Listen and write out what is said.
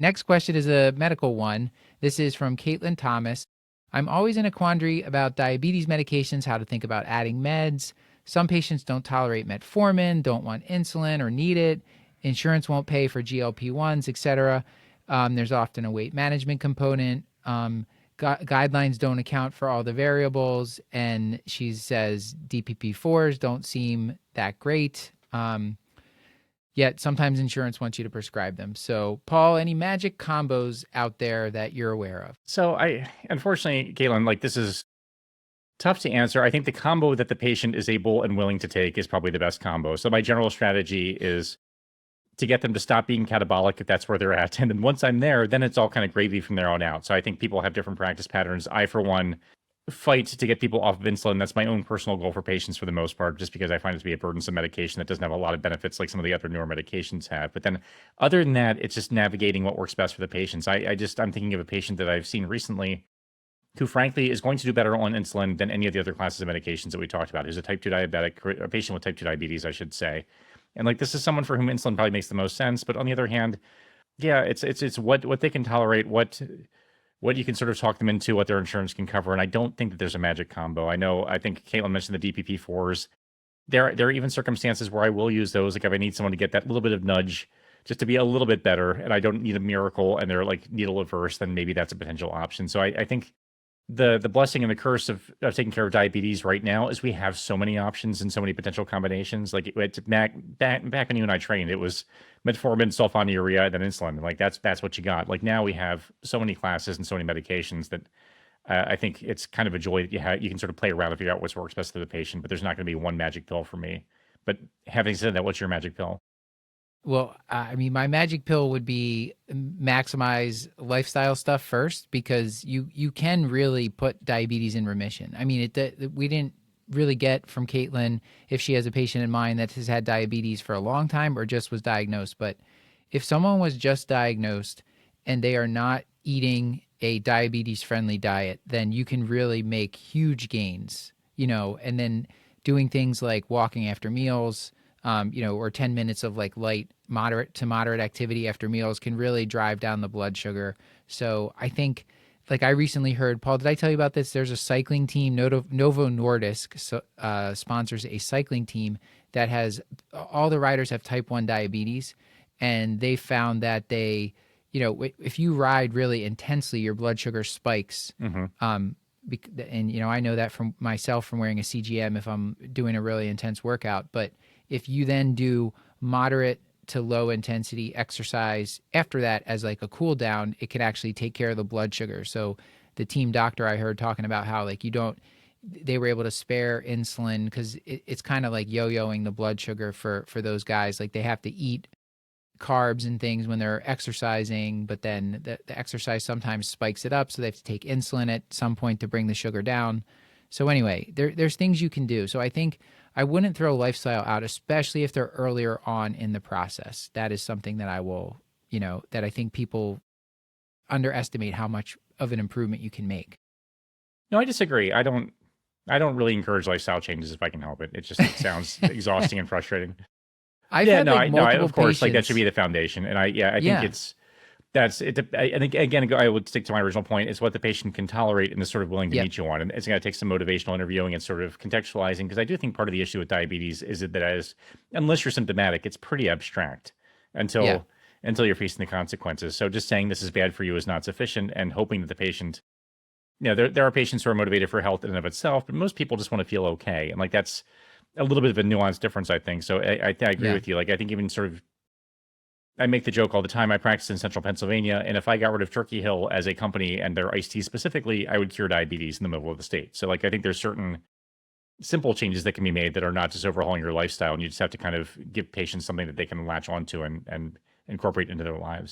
Next question is a medical one. This is from Caitlin Thomas. I'm always in a quandary about diabetes medications, how to think about adding meds. Some patients don't tolerate metformin, don't want insulin or need it. Insurance won't pay for GLP-1s, etc. There's often a weight management component. Guidelines don't account for all the variables. And she says DPP-4s don't seem that great. Yet sometimes insurance wants you to prescribe them. So, Paul, any magic combos out there that you're aware of? So unfortunately, Caitlin, like this is tough to answer. I think the combo that the patient is able and willing to take is probably the best combo. So my general strategy is to get them to stop being catabolic if that's where they're at. And then once I'm there, then it's all kind of gravy from there on out. So I think people have different practice patterns. I, for one, fight to get people off of insulin. That's my own personal goal for patients for the most part, just because I find it to be a burdensome medication that doesn't have a lot of benefits like some of the other newer medications have. But then other than that, it's just navigating what works best for the patients. I'm thinking of a patient that I've seen recently who frankly is going to do better on insulin than any of the other classes of medications that we talked about. Who's a type 2 diabetic, or a patient with type 2 diabetes, I should say. And like, this is someone for whom insulin probably makes the most sense. But on the other hand, yeah, it's what they can tolerate, what you can sort of talk them into, what their insurance can cover. And I don't think that there's a magic combo. I think Caitlin mentioned the DPP-4s. There are even circumstances where I will use those. Like if I need someone to get that little bit of nudge just to be a little bit better and I don't need a miracle and they're like needle averse, then maybe that's a potential option. So I think the blessing and the curse of taking care of diabetes right now is we have so many options and so many potential combinations. Like back when you and I trained, it was metformin, sulfonylurea, and then insulin. Like that's what you got. Like now we have so many classes and so many medications that I think it's kind of a joy that you can sort of play around and figure out what works best for the patient. But there's not going to be one magic pill for me. But having said that, what's your magic pill? Well, I mean, my magic pill would be maximize lifestyle stuff first, because you can really put diabetes in remission. I mean, we didn't really get from Caitlin if she has a patient in mind that has had diabetes for a long time or just was diagnosed. But if someone was just diagnosed and they are not eating a diabetes-friendly diet, then you can really make huge gains, and then doing things like walking after meals, or 10 minutes of like moderate to moderate activity after meals can really drive down the blood sugar. So I think, like I recently heard, Paul, did I tell you about this? There's a cycling team, Novo Nordisk sponsors a cycling team that has, all the riders have type 1 diabetes. And they found that if you ride really intensely, your blood sugar spikes. Mm-hmm. And I know that from myself from wearing a CGM if I'm doing a really intense workout. But if you then do moderate to low intensity exercise after that as like a cool down, it can actually take care of the blood sugar. So the team doctor I heard talking about how like they were able to spare insulin because it's kind of like yo-yoing the blood sugar for those guys. Like they have to eat carbs and things when they're exercising, but then the exercise sometimes spikes it up. So they have to take insulin at some point to bring the sugar down. So anyway, there's things you can do. So I think I wouldn't throw lifestyle out, especially if they're earlier on in the process. That is something that I will, that I think people underestimate how much of an improvement you can make. No, I disagree. I don't really encourage lifestyle changes if I can help it. It sounds exhausting and frustrating. I've had multiple of course, patients. like that should be the foundation. And I think that's it. I think again, I would stick to my original point. It's what the patient can tolerate and is sort of willing to meet you on. And it's going to take some motivational interviewing and sort of contextualizing, because I do think part of the issue with diabetes is that unless you're symptomatic, it's pretty abstract until you're facing the consequences. So just saying this is bad for you is not sufficient, and hoping that the patient, there are patients who are motivated for health in and of itself, but most people just want to feel okay. And like that's a little bit of a nuanced difference, I think. So I agree with you. Like I think even sort of, I make the joke all the time. I practice in central Pennsylvania, and if I got rid of Turkey Hill as a company and their iced tea specifically, I would cure diabetes in the middle of the state. So like I think there's certain simple changes that can be made that are not just overhauling your lifestyle, and you just have to kind of give patients something that they can latch onto and incorporate into their lives.